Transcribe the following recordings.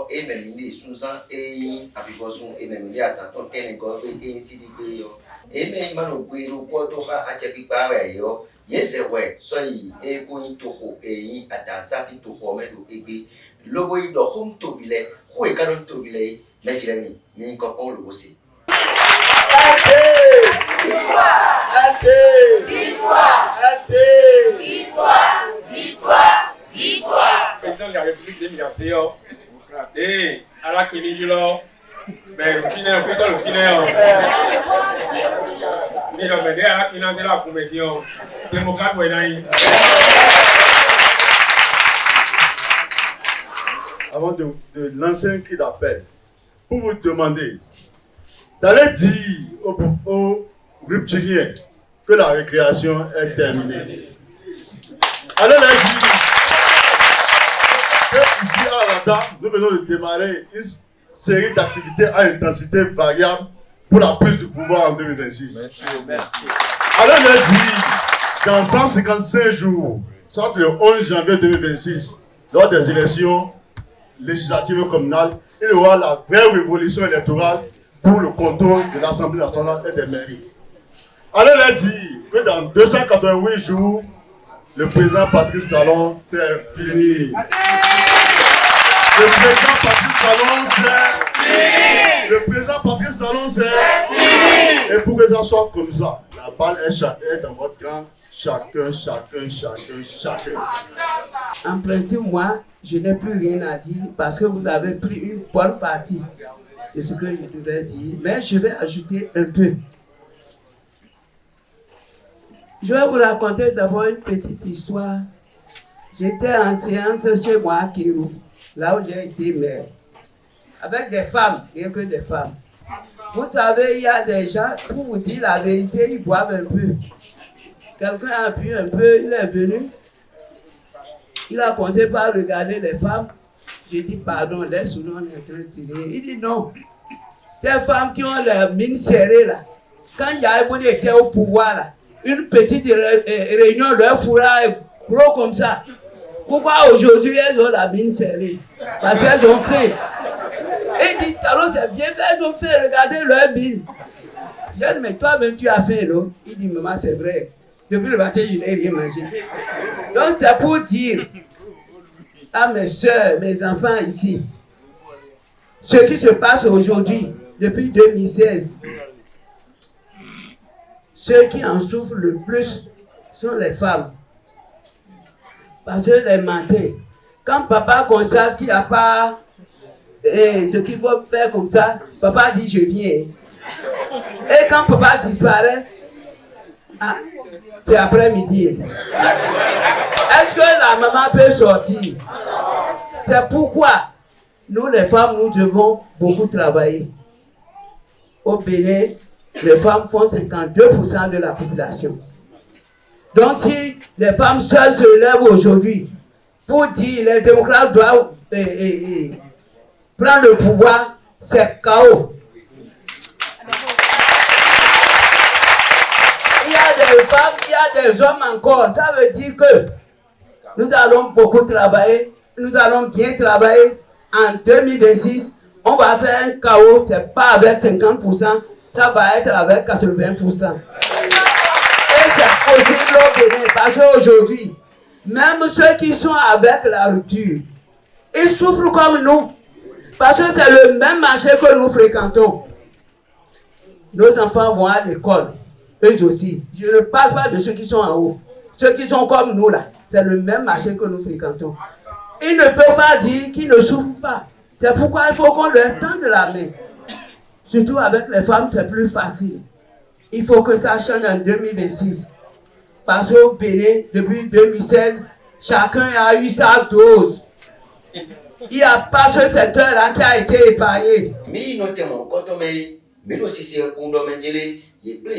yo et même les sous-ans et avivoson et même les asanton ken go et ainsi de yo et même mano buiro poto ha achepi pawe yo yes we so yi e kuin to ho e adansa si to ho me do ebe lobo yi do home to vile ho e karon to vile me jiremi ni ko on lo si Président de la République de Miafio, et à la Kénigulo, mais le final, plutôt le final. Il a mené à la finance de la commission démocrate. Avant de lancer un cri d'appel, pour vous demander d'aller dire aux rupturiers que la récréation est terminée. Allez leur dire que ici à Rwanda, nous venons de démarrer une série d'activités à intensité variable pour la prise du pouvoir en 2026. Merci. Allez leur dire qu'en 155 jours, soit le 11 janvier 2026, lors des élections législatives et communales, il y aura la vraie révolution électorale pour le contrôle de l'Assemblée nationale et des mairies. Allez leur dire que dans 288 jours, le président Patrice Talon, c'est fini. Le président Patrice Talon, c'est fini. Le président Patrice Talon, c'est fini. Et pour que ça soit comme ça, la balle est dans votre camp. Chacun. En principe, moi, je n'ai plus rien à dire parce que vous avez pris une bonne partie de ce que je devais dire. Mais je vais ajouter un peu. Je vais vous raconter d'abord une petite histoire. J'étais en séance chez moi à Kirou, là où j'ai été maire, avec des femmes, rien que des femmes. Vous savez, il y a des gens, pour vous dire la vérité, ils boivent un peu. Quelqu'un a bu un peu, il est venu, il a commencé par regarder les femmes. J'ai dit, pardon, laisse-nous, on est en train de tirer. Il dit, non, des femmes qui ont la mine serrée là, quand Yaïbouni était au pouvoir là, une petite réunion, leur fourra est gros comme ça. Pourquoi aujourd'hui elles ont la mine serrée? Parce qu'elles ont fait. Et il dit, alors c'est bien fait, elles ont fait, regardez leur mine. Je dis, mais toi-même tu as fait, non? Il dit, maman, c'est vrai. Depuis le matin, je n'ai rien mangé. Donc c'est pour dire à mes soeurs, mes enfants ici, ce qui se passe aujourd'hui, depuis 2016, ceux qui en souffrent le plus sont les femmes. Parce que les matins, quand papa constate qu'il n'y a pas ce qu'il faut faire comme ça, papa dit je viens. Et quand papa disparaît, c'est après-midi. Est-ce que la maman peut sortir? C'est pourquoi nous les femmes, nous devons beaucoup travailler. Au Bénin, les femmes font 52% de la population. Donc si les femmes seules se lèvent aujourd'hui pour dire les démocrates doivent prendre le pouvoir, c'est chaos. Il y a des femmes, il y a des hommes encore. Ça veut dire que nous allons beaucoup travailler, nous allons bien travailler. En 2026, on va faire un chaos, c'est pas avec 50%, ça va être avec 80%. Et c'est possible au Bénin, parce qu'aujourd'hui, même ceux qui sont avec la rupture, ils souffrent comme nous, parce que c'est le même marché que nous fréquentons. Nos enfants vont à l'école, eux aussi. Je ne parle pas de ceux qui sont en haut. Ceux qui sont comme nous là, c'est le même marché que nous fréquentons. Ils ne peuvent pas dire qu'ils ne souffrent pas. C'est pourquoi il faut qu'on leur tende la main. Surtout avec les femmes, c'est plus facile. Il faut que ça change en 2026. Parce qu'au Bénin, depuis 2016, chacun a eu sa dose. Il n'y a pas ce secteur-là qui a été épargné. Mais notamment, quand on met, mais aussi c'est un condom mengelé, il est plein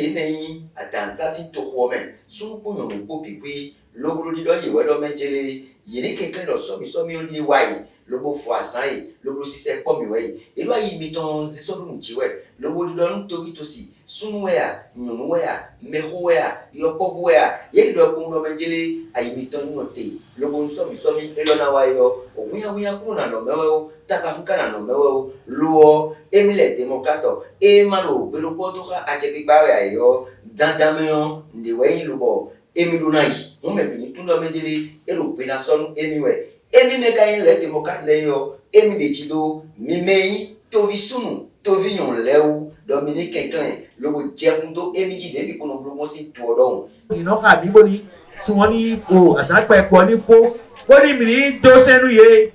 attends ça c'est tout homme. Son pour nous pour piquer, le boulot de il est dans mengelé, il est quelqu'un dans somme on dit ouais, le beau foie ça le beau si c'est comme ouais. Et là il met ton c'est sur nous tu ouais, le boulot de nous tout aussi. sunwea nyunwea mehwea yopovwea yendo kundo menjele ayimito nyote lobo nsomi elona wayo owiya kuna no mewo takamkana no mewo luo emile demokrato emalo belopoto ka achekigbawe ayo dandameyo ndiwe lubo emilunai umebini tundo menjele elopena son emiwe emimeka le demokrate leyo emidechido mimei tovisunu tovinyon lew Dominique Klein lobo jekundo emiji de mi kono blogo si todon ino ka mi boni suwoni fo asakpe ko ni fo boni mi do senu ye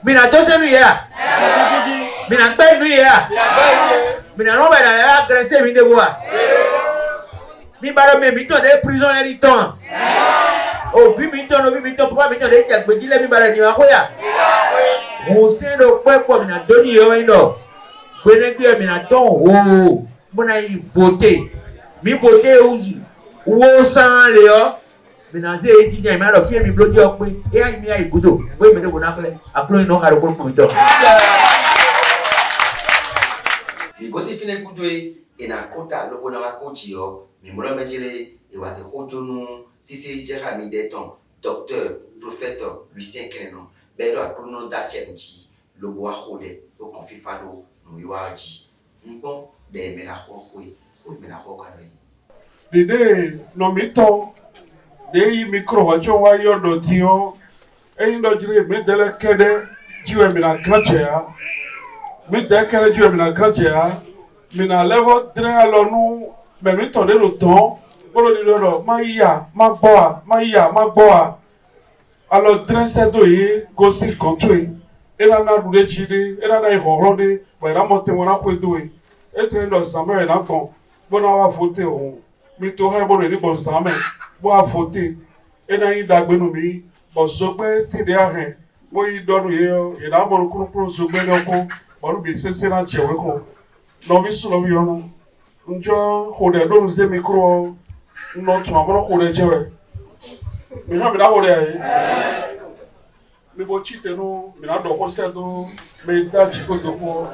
mi na do senu ye mi na gbe nu ye mi na no be na le agresser mi de boa mi baro me mi to de prison le riton o vi mi to papa mi to de jagbeji le mi baro ni wa ko ya mo se do pepo mi na do ni yo ndo Gbenegbe mi na don o mo na voter mi voter wo san le o mi na se ejija mi na fi mi bloji o pe e ai mi ai gudo we mi de bona kle aplo ino ka ro ko to mi gosi fine gudo e na kota lobo na wakochi yo mi mo mejele e wa se kojonu sisi jera mi de ton docteur prophète Lucien Kenenon belo akrono da chemchi lobo wa khode o konfifado Muiwaji, bon, des ménages, Dide no mito de micro wacho wa yodo tio eindo jire mi dele kede jiwe mi na gachea mi de kede jiwe mi na gachea mi na level 3 alonu me mi to de lo ton bolo di do ma gboa alo 3 sedo yi go si kontwe ela na rule jide ela na ihorode ba ira mote wona kwedoe ete ndo samere na kon bona wa vote o mi to ha bo ni bo same bo a vote ena yin dagbenu mi bo so pe si de ahe bo yi doru ye ira mo kuru so gbe no ko bo lu bi sese na chewe ko no bi su lo bi ono njo khode do nze mikro no tuma bo khode chewe mi ha mi da khode ai mi bo chite no mi na do ko se do me da chi ko so ko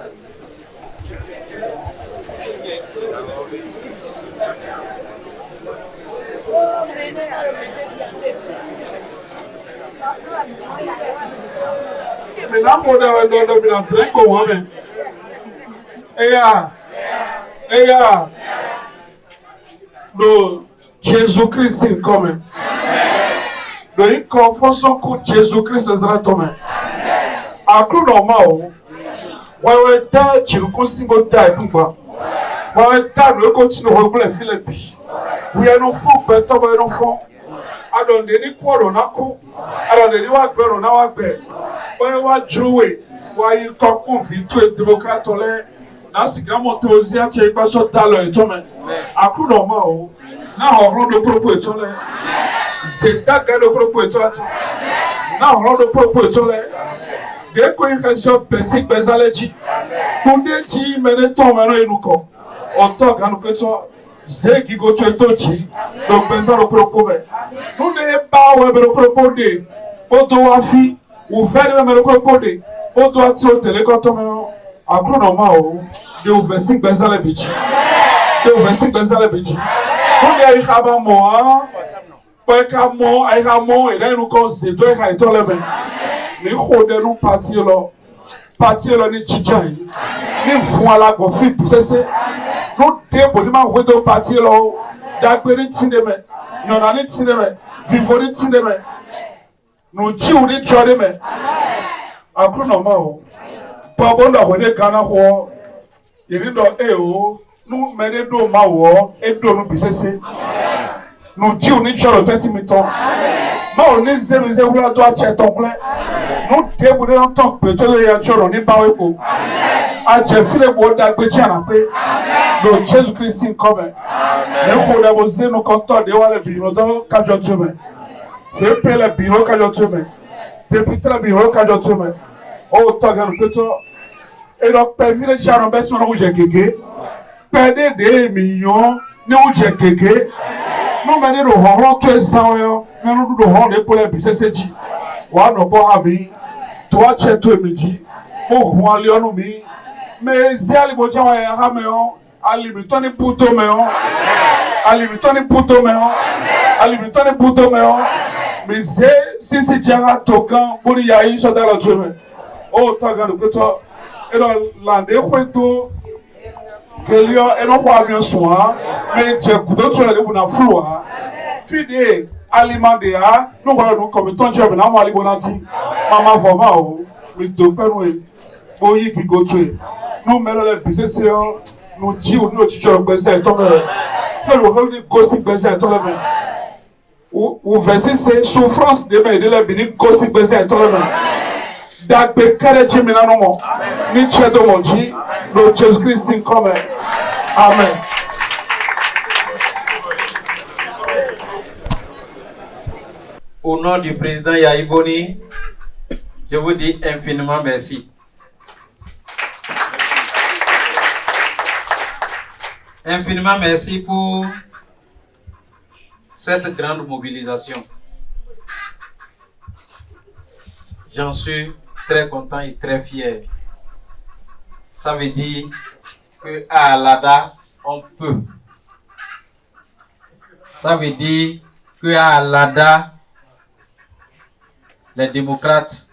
mi na mo da do mi na tre ko wa me eya do Jesus Christ come do yi confonso ko Jesus Christ zara tome akru normal wewe ta chiruko singo ta ipugba wewe ta lo continue ho gble Philippe we are no fun better we no fun adonde ni kworo nako adonde ni wa gbero na wa gbe wewe wa juwe wa yi kokun fi to democrat ole na siga mo to zi a che ipa so ta lo itome akru normal na ọ̀rọ̀ do propo etole c'est ta ga do propo etole na ọ̀rọ̀ do propo etole de ko ihesio basic bezaleji kunde ji mene to mero enuko oto ganu peto zegi go to etochi do bezalo propo be nune ba we be propo de odo wa fi o fere me propo de odo ati o tele ko to mero agro no ma o de o basic bezaleji Kunde ai khaba mo pa ka mo ai ha mo e denu ko se do e ha itolebe ni khode nu parti lo ni chichan ni fun alago fi pisese no table ni ma khode parti lo dagbere tindeme nona ni tindeme vivori tindeme no jiu ni choreme akru no ma o babo ndo khode kana ho irindo o nu mene do ma wo edo nu bisese nu ji oni choro 30 meter ma oni ze wura do a che tonkle nu table de ton pe to ya choro ni bawe ko a je file bo da gbe ji ana pe do Jesus Christ come ne ko da bo ze nu ko to de wale bi no do kajo tume se pele bi no kajo tume deputy bi no kajo tume o to ga nu pe to e do pe file charo be so no je keke pede de million ni o je keke no me ni ro ho to esan yo me no do ho le pole bi seseji wa no bo abi to a che to emiji o hu ale onu mi me zi ali bo jawa ya ha me o Alimitoni puto meo. Alimitoni puto meo. Alimitoni puto meo. Mais si c'est déjà toquant pour y aller sur la journée. Oh, t'as gagné que toi. Et donc, l'année où tout, que lui a, et non pas bien soin, mais j'ai goûté sur la bonne flou. Fidé, alimenter, nous voyons comme ton job, n'a pas libonati. Maman, vraiment, mais donc, nous, oui, qui go to. Nous, mais le business, nous disons, nous disons, besoin, tant que le gossip besoin, tant que ou verset c'est souffrance de mes de la béni gossip besoin, tant que d'agbe kare mina no mo ni chedo moji no Jesus Christ in come. Amen. Au nom du président Yaïboni, je vous dis infiniment merci. Infiniment merci pour cette grande mobilisation. J'en suis très content et très fier. Ça veut dire qu'à Alada, on peut. Ça veut dire qu'à Alada, les démocrates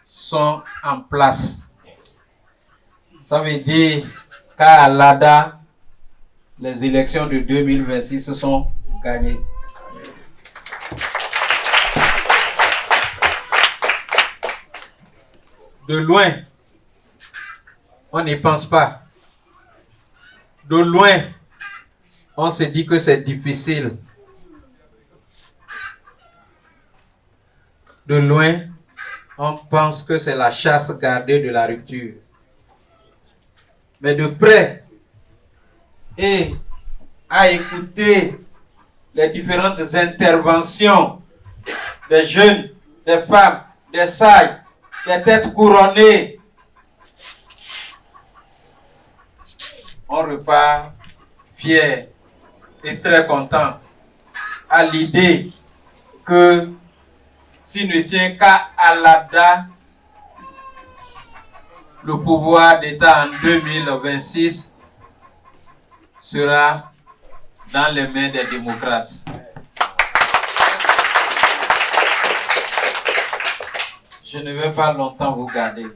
sont en place. Ça veut dire qu'à Alada, les élections de 2026 sont gagnées. De loin, on n'y pense pas. De loin, on se dit que c'est difficile. De loin, on pense que c'est la chasse gardée de la rupture. Mais de près, et à écouter les différentes interventions des jeunes, des femmes, des sages, des têtes couronnées, on repart fier et très content à l'idée que s'il ne tient qu'à Alada, le pouvoir d'État en 2026 sera dans les mains des démocrates. Je ne vais pas longtemps vous garder,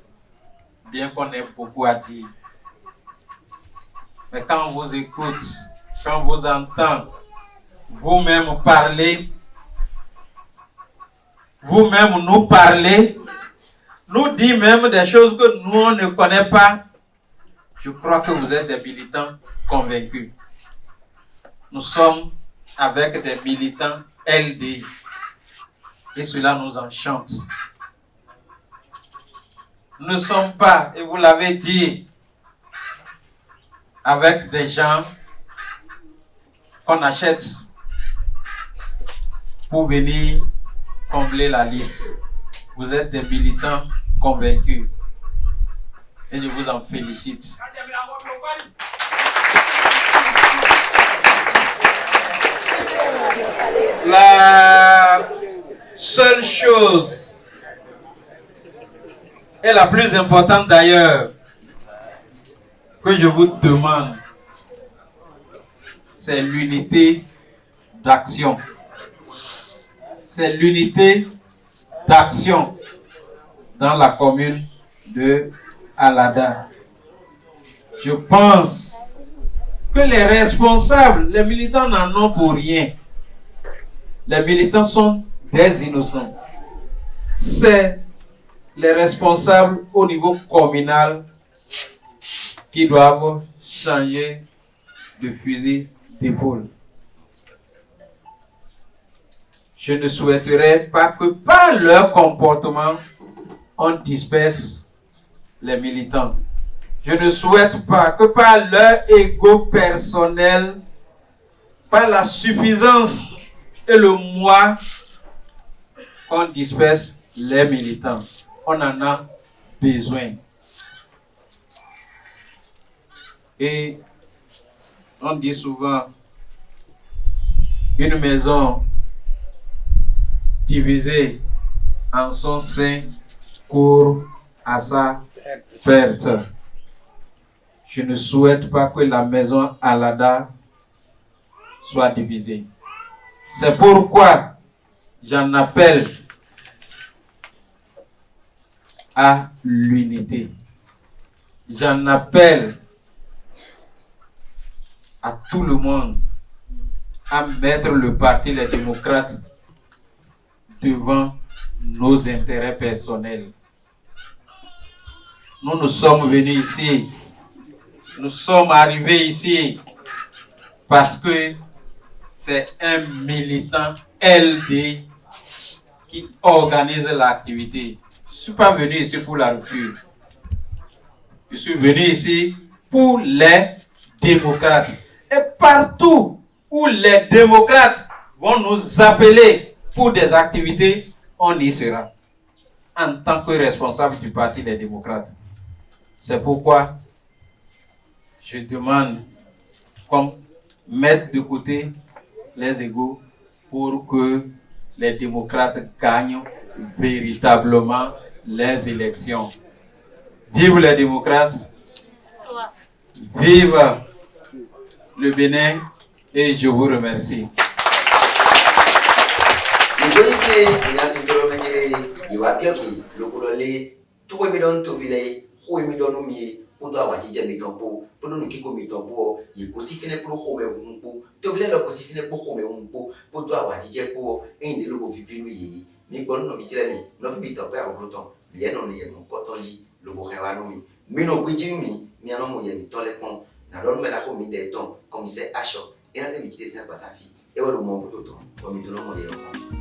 bien qu'on ait beaucoup à dire. Mais quand on vous écoute, quand on vous entend vous-même parler, vous-même nous parler, nous dire même des choses que nous on ne connaît pas, je crois que vous êtes des militants convaincus. Nous sommes avec des militants LD et cela nous enchante. Nous ne sommes pas, et vous l'avez dit, avec des gens qu'on achète pour venir combler la liste. Vous êtes des militants convaincus et je vous en félicite. La seule chose et la plus importante d'ailleurs que je vous demande, c'est l'unité d'action. C'est l'unité d'action dans la commune de Alada. Je pense que les responsables, les militants n'en ont pour rien. Les militants sont des innocents. C'est les responsables au niveau communal qui doivent changer de fusil d'épaule. Je ne souhaiterais pas que par leur comportement, on disperse les militants. Je ne souhaite pas que par leur ego personnel, par la suffisance et le moi, on disperse les militants. On en a besoin. Et on dit souvent, une maison divisée en son sein court à sa perte. Je ne souhaite pas que la maison Alada soit divisée. C'est pourquoi j'en appelle à l'unité. J'en appelle à tout le monde à mettre le parti Les Démocrates devant nos intérêts personnels. Nous sommes venus ici, nous sommes arrivés ici parce que c'est un militant LD qui organise l'activité. Je ne suis pas venu ici pour la rupture. Je suis venu ici pour les démocrates. Et partout où les démocrates vont nous appeler pour des activités, on y sera. En tant que responsable du Parti des démocrates. C'est pourquoi je demande qu'on mette de côté les égos pour que les démocrates gagnent véritablement les élections. Vive les démocrates, vive le Bénin et je vous remercie. Podo awatije mitompo podo nkiko mitompo yikosi fine pro home umpo to vle lo kosi fine pro home umpo podo awatije po ende lo bo vivi mi yi mi gbon no vitire mi no fi mitompo ya obroton bien no ye mo kotonji lo bo hewa no mi no gwiji mi ano mo ye mi tole pon na don me la ko mi de ton comme c'est acho et na se mi tite sa pasafi e wo lo mo boto ton ko mi to no mo ye ko